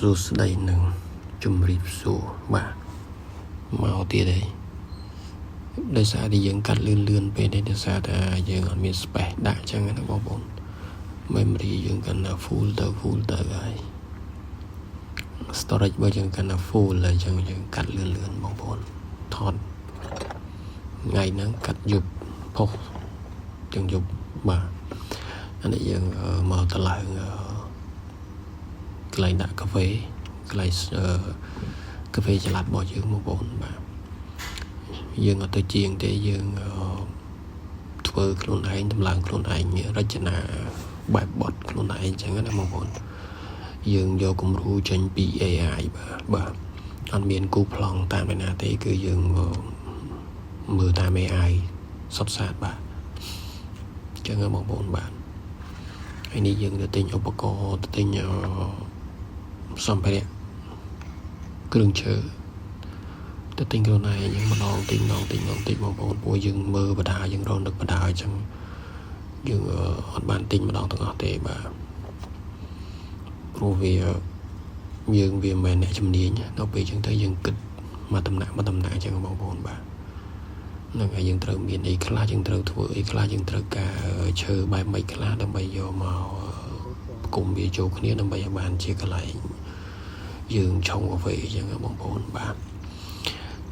សួស្តីនឹងជំរាបសួរបាទមកទៀតហើយដោយសារតែយើងកាត់លឿនពេកដោយសារតែយើងអត់មាន space ដាក់អញ្ចឹងណាបងប្អូន memory យើងកាន់តែ full ទៅហើយ storage របស់យើងកាន់តែ full ហើយអញ្ចឹងយើងកាត់លឿនបងប្អូនថតថ្ងៃហ្នឹងកាត់យប់ផុសទាំងយប់បាទអានេះយើងមកតឡើងកន្លែងដាក់កាហ្វេកន្លែងកាហ្វេចល័តរបស់យើងបងប្អូនបាទយើងអត់ទៅជាងទេយើងធ្វើខ្លួនឯងតម្លើងខ្លួនឯងរចនាបែបបត់ខ្លួនឯងអញ្ចឹងណាបងប្អូនយើងយកគំរូចេញពី AI បាទអត់មានគូប្លង់តាមឯណាទេគឺយើងមើលតាម AI សុទ្ធសាធបាទអញ្ចឹងបងប្អូនបាទហើយនេះយើងទៅទិញឧបករណ៍ទៅទិញសម្ភារៈគ្រឿងឈើទៅទិញខ្លួនឯងយើងម្ដងទិញបងប្អូនពួកយើងមើលបដាយើងរកនឹកបដាអញ្ចឹងយើងអត់បានទិញម្ដងទាំងអស់ទេបាទព្រោះវាយើងវាមិនមែនអ្នកជំនាញដល់ពេលអញ្ចឹងទៅយើងគិតមកដំណាក់អញ្ចឹងបងប្អូនបាទនឹងហើយយើងត្រូវមានអីខ្លះយើងត្រូវធ្វើអីខ្លះយើងត្រូវការឈើបែបម៉េចខ្លះដើម្បីយកមកគុំវាចូលគ្នាដើម្បីឲ្យបានជាកន្លែងយើងឆុងកាហ្វេអញ្ចឹងបងប្អូនបាទ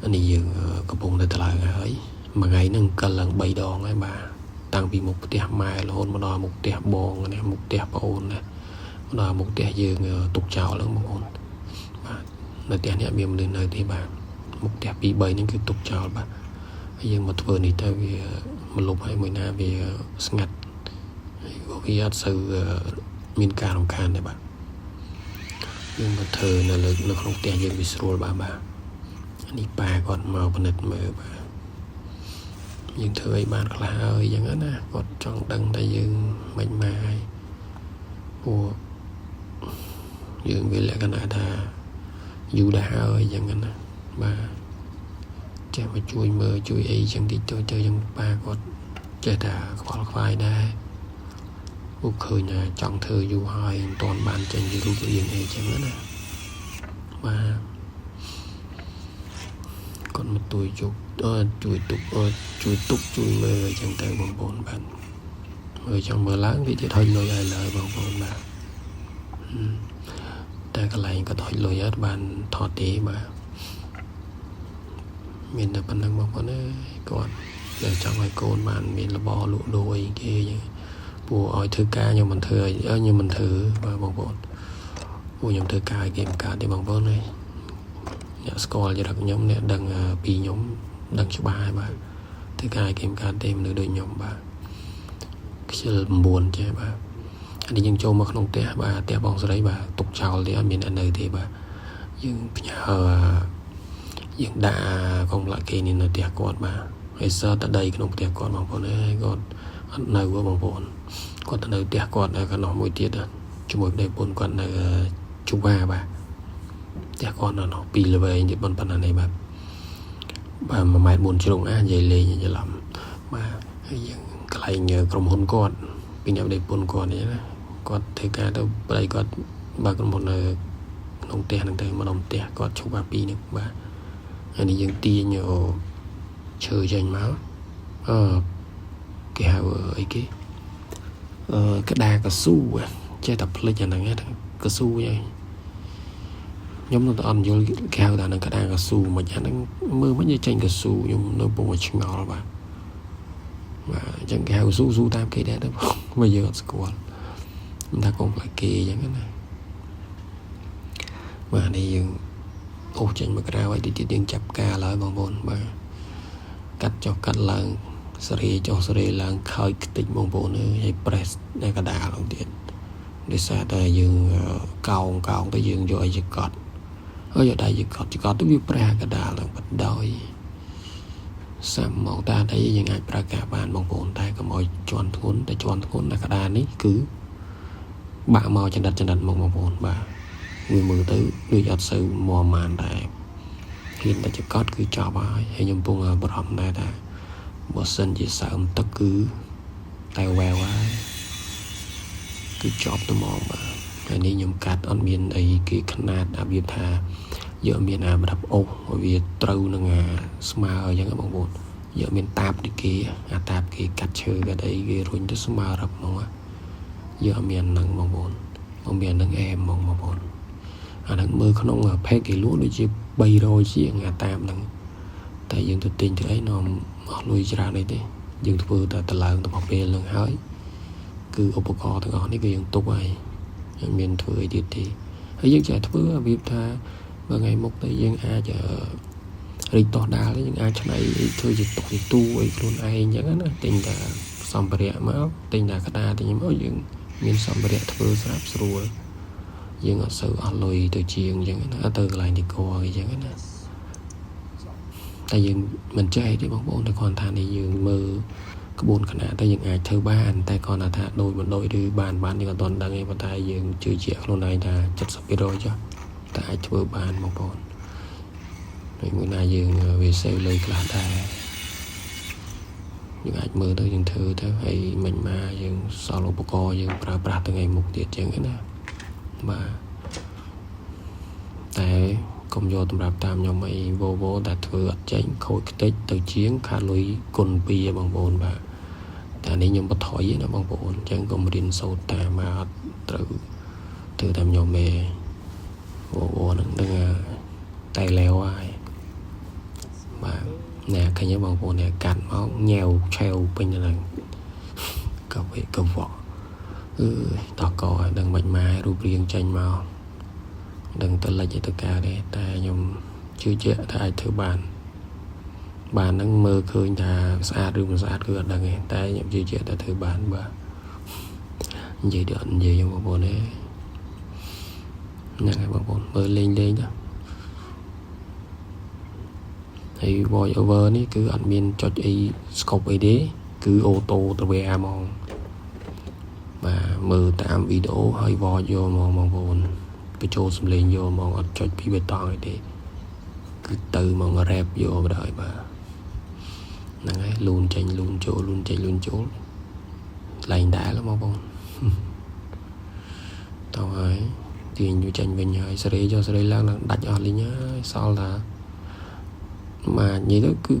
អានេះយើងកំពុងតែឡើងហើយមួយថ្ងៃហ្នឹងកិលឡើង3ដងហើយបាទតាំងពីមុខផ្ទះម៉ែរហូតមកដល់មុខផ្ទះបងណាមុខផ្ទះប្អូនណាមកដល់មុខផ្ទះយើងទុកចោលហ្នឹងបងប្អូនបាទនៅផ្ទះនេះមានមនុស្សនៅទេបាទមុខផ្ទះ2 3ហ្នឹងគឺទុកចោលបាទហើយយើងមកធ្វើនេះទៅវាមកលុបឲ្យមួយណាវាស្ងាត់ហើយវាអត់សូវមានការរំខានទេបាទយើងមកធ្វើនៅលើនៅក្នុងផ្ទះយើងវាស្រួលបាទនេះប៉ាគាត់មកពិនិត្យមើលបាទយើងធ្វើឲ្យបានខ្លះហើយយ៉ាងណាគាត់ចង់ដឹងថាយើងមិនមកហើយពួកយើងវាលក្ខណៈថាយូរដែរហើយយ៉ាងណាបាទចេះមកជួយមើលជួយអីចឹងតិចតួចទៅយ៉ាងប៉ាគាត់ចេះតែខ្វល់ខ្វាយដែរពួកឃើញថាចង់ធ្វើយូរហើយមិនទាន់បានចេញពីរូបរាងអីចឹងណាបាទគាត់មកជួយជួយមើលអញ្ចឹងទៅបងប្អូនបាទមើលចង់មើលឡើងវាទៀតហុចលុយឲ្យឡើយបងប្អូនបាទតែកន្លែងគាត់ហុចលុយអត់បានថតទេបាទមានតែប៉ុណ្្នឹងបងប្អូនអើយគាត់ដែលចង់ឲ្យកូនបានមានរបរលក់ដូរអីគេពួកឲ្យធ្វើការខ្ញុំមិនធ្វើបាទបងប្អូនពួកខ្ញុំធ្វើការឲ្យគេមិនកើតទេបងប្អូនអើយអ្នកស្គាល់ចរិតខ្ញុំអ្នកដឹងពីខ្ញុំដឹងច្បាស់ហើយបាទធ្វើការឲ្យគេមិនកើតទេមនុស្សដូចខ្ញុំបាទខ្ជិល9ចេះបាទអានេះយើងចូលមកក្នុងផ្ទះបាទផ្ទះបងស្រីបាទទុកចោលទេអត់មានអ្នកនៅទេបាទយើងផ្ញើយើងដាក់កុំឡាក់គេនេះនៅផ្ទះគាត់បាទហើយសើតដីក្នុងផ្ទះគាត់បងប្អូនអើយគាត់អត់នៅបងប្អូនគាត់ទៅនៅផ្ទះគាត់នៅកណ្ដោះមួយទៀតជាមួយប្តីប្រពន្ធគាត់នៅជូវ៉ាបាទផ្ទះគាត់នៅពីល្វែងទៀតប៉ុណ្ណានេះបាទ1 ម៉ែត្រ 4 ជ្រុងនិយាយលេងច្រឡំបាទហើយយើងកន្លែងក្រុមហ៊ុនគាត់ពីអ្នកប្តីប្រពន្ធគាត់នេះណាគាត់ធ្វើការទៅប្តីគាត់បើក្រុមហ៊ុននៅក្នុងផ្ទះហ្នឹងទៅម្ដុំផ្ទះគាត់ជូវ៉ា2នេះបាទហើយនេះយើងទាញឈើចេញមកគេហៅអីគេក្តារកស៊ូចេះតែភ្លេចអាហ្នឹងកស៊ូហ្នឹងខ្ញុំនៅតែអត់យល់គេហៅថានឹងក្តារកស៊ូមិនអាហ្នឹងមើលមិនចេញកស៊ូខ្ញុំនៅពុំឆ្ងល់បាទអញ្ចឹងគេហៅស៊ូតាមគេដែរទៅមកយើងអត់ស្គាល់មិនថាកុំផ្លាច់គេអញ្ចឹងណាបាទនេះយើងអូសចេញមកក្រៅហើយទីយើងចាប់ការឡើយបងប្អូនបាទកាត់ចុះកាត់ឡើងសេរីចុះសេរីឡើងខើចខ្ទេចបងប្អូនអើយហើយ press នៅកដាលហ្នឹងទៀតដោយសារតែយើងកោងទៅយើងយកអីជាកត់ហើយយកដៃជាកត់ទៅវាប្រះកដាលឡើងបដ ដោយសាំមកតាតែយើងអាចប្រើការបានបងប្អូនតែកុំឲ្យជន់ធ្ងន់តែជន់ធ្ងន់តែកដាលនេះគឺបាក់មកចន្តិតមកបងប្អូនបាទវាមើលទៅដូចអត់សូវមមបានដែរហ៊ានតែចកត់គឺចប់ហើយខ្ញុំពងបារម្ភដែរថាបើសិនជាសើមទឹកគឺតែវ៉ែវហើយគឺចប់ទៅមកបាទ នេះខ្ញុំកាត់អត់មានអីគេຂະណាតអាវាថាយកមានអាប្រដាប់អូសវាត្រូវនឹងអាស្មើអញ្ចឹងបងប្អូនយកមានតាបដូចគេអាតាបគេកាត់ឈើកាត់អីគេរុញទៅស្មើរឹបហ្មងយកមានហ្នឹងបងប្អូនមកមានហ្នឹងអែមហ្មងបងប្អូនអាហ្នឹងមើលក្នុងផេកគេលក់ដូចជា300ជាងអាតាបហ្នឹងតែយើងទៅទិញទៅអីនាំអស់លុយច្រើនអីទេយើងធ្វើតែតឡើងទៅមកពេលហ្នឹងហើយគឺឧបករណ៍ទាំងអស់នេះគឺយើងទុកហើយមានធ្វើអីទៀតទេហើយយើងចេះធ្វើរបៀបថាបើថ្ងៃមុខទៅយើងអាចរីកតោះដាលយើងអាចឆ្នៃធ្វើជាតុកជាទូអីខ្លួនឯងអញ្ចឹងណាទិញតែសម្ភារៈមកទិញតែក្តារទិញមកយើងមានសម្ភារៈធ្វើស្រាប់ស្រួលយើងអត់សូវអស់លុយទៅជាងអញ្ចឹងណាទៅកន្លែងទីកអញ្ចឹងណាតែយើងមិនចេះទេបងប្អូនតែគ្រាន់ថានេះយើងមើលក្បួនខ្នាតតែយើងអាចធ្វើបានតែគ្រាន់តែថាដូចមិនដូចឬបានយើងអត់ទាន់ដឹងទេប៉ុន្តែយើងជឿជាក់ខ្លួនឯងថា 70% ចុះតែអាចធ្វើបានបងប្អូនដូចមួយណាយើងវាសេវលុយខ្លះដែរយើងអាចមើលទៅយើងធ្វើទៅហើយមិនមកយើងសល់ឧបករណ៍យើងប្រើប្រាស់ថ្ងៃមុខទៀតចឹងណាបាទតែកុំយកតម្រាប់តាមខ្ញុំអីវោតែធ្វើអត់ចេញខូចខ្ទេចទៅជាងខាតលុយគុណ2បងប្អូនបាទតែនេះខ្ញុំបថុយណាបងប្អូនអញ្ចឹងកុំរៀនសូត្រតាមមកអត់ត្រូវធ្វើតាមខ្ញុំទេវោនឹងតែលែវហើយបាទណែឃើញបងប្អូននេះកាត់មកញ៉ែវឆែវពេញហ្នឹងក៏វាកវក់តកឲ្យដឹងមិនម៉ែរូបរាងចេញមកដឹងទៅលិចទៅការទេតែខ្ញុំជឿជាក់ថាអាចធ្វើបានហ្នឹងមើលឃើញថាស្អាតឬមិនស្អាតគឺអត់ដឹងទេតែខ្ញុំជឿជាក់ថាធ្វើបានបាទនិយាយទៅអត់និយាយបងប្អូនទេហ្នឹងហើយបងប្អូនមើលលេងទៅហើយ voice over នេះគឺអត់មានចុចអី scope អីទេគឺអូតូទៅវាហ្មងបាទមើលតាមវីដេអូហើយ voice យកហ្មងបងប្អូនបញ្ចូលសំឡេងយកហ្មងអត់ចុចពីបេតងអីទេគឺទៅហ្មង rap យកបណ្ដោយបាទហ្នឹងហើយលូនចេញលូនចូលលូនចេញលូនចូលឡែងដែរបងប្អូនតោះហើយទាញវាចេញវិញហើយសេរីចុះសេរីឡើងដាច់អស់លីងហើយសល់ថាមកនិយាយទៅគឺ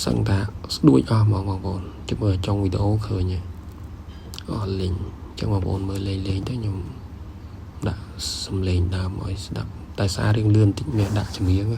សឹងថាស្ដួចអស់ហ្មងបងប្អូនជិះមើលចុងវីដេអូឃើញអស់លីងអញ្ចឹងបងប្អូនមើលលេងទៅខ្ញុំដាក់សំឡេងដើមឲ្យស្ដាប់តែសាររៀងលឿនតិចមានដាក់ចម្រៀង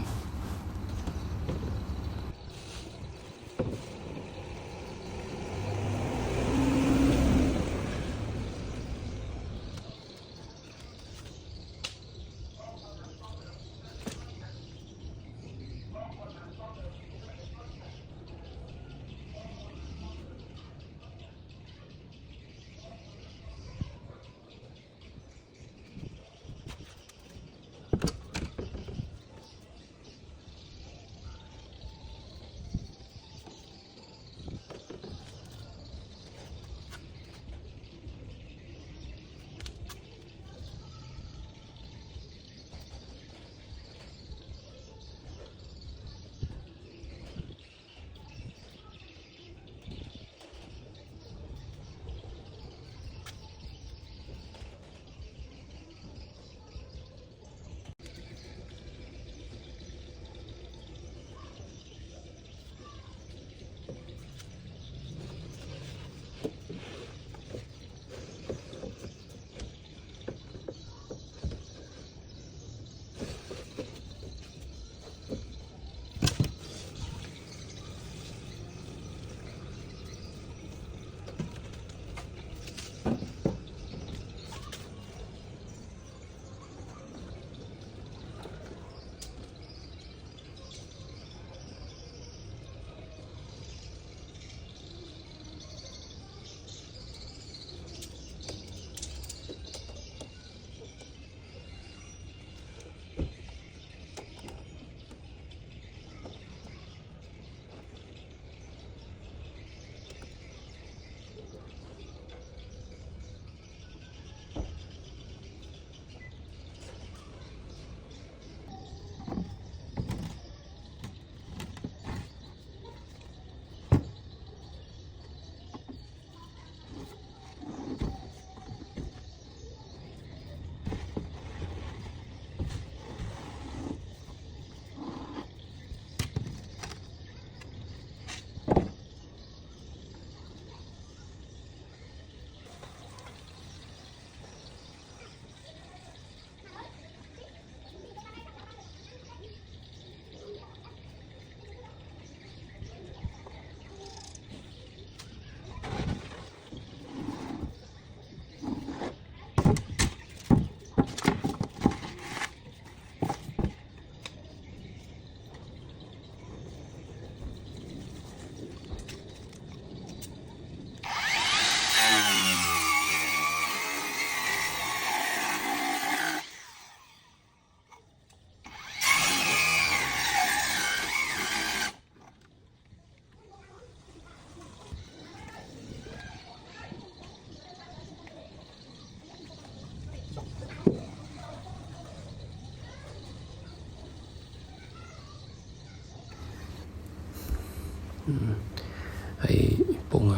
hay bụng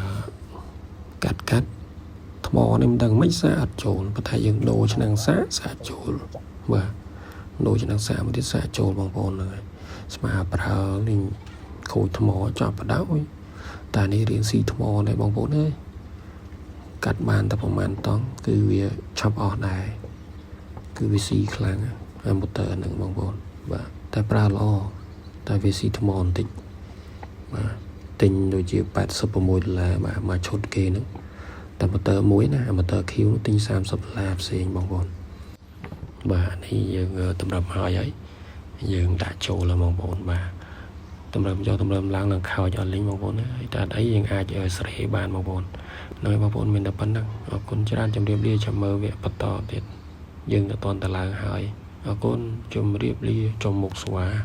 cắt thmò nên đang mấy xa trộn và thay dựng đồ cho năng xã trộn và đồ cho năng xã một tiết xã trộn bằng bồn rồi mà bà nên khối thmò cho bà đáo ấy ta này riêng si thmò này bằng bồn ơi cắt bàn tập bằng bàn tón cứ việc chop ở này cứ việc si khlang một tờ nâng bằng bồn và ta bà lo ta việc si thmò tịnh mà tình đôi chiều bát sập mùi là mà chốt kê nữa ta một tờ muối nè một tờ khiếu tinh sam sập lạp xình bằng bồn và này giờ tầm đầm hỏi ấy giờ đã trổ là bằng bồn và tầm đầm lang là khao cho lính bằng bồn ấy ta đấyยังai ở sợi bàn bằng bồn nơi bằng bồn mình đã bắn năng ở con chán trong điệp lia chậm mơ việc bắt to tiệt dừng là toàn ta lang hỏi ở con chùm điệp lia trong một xóa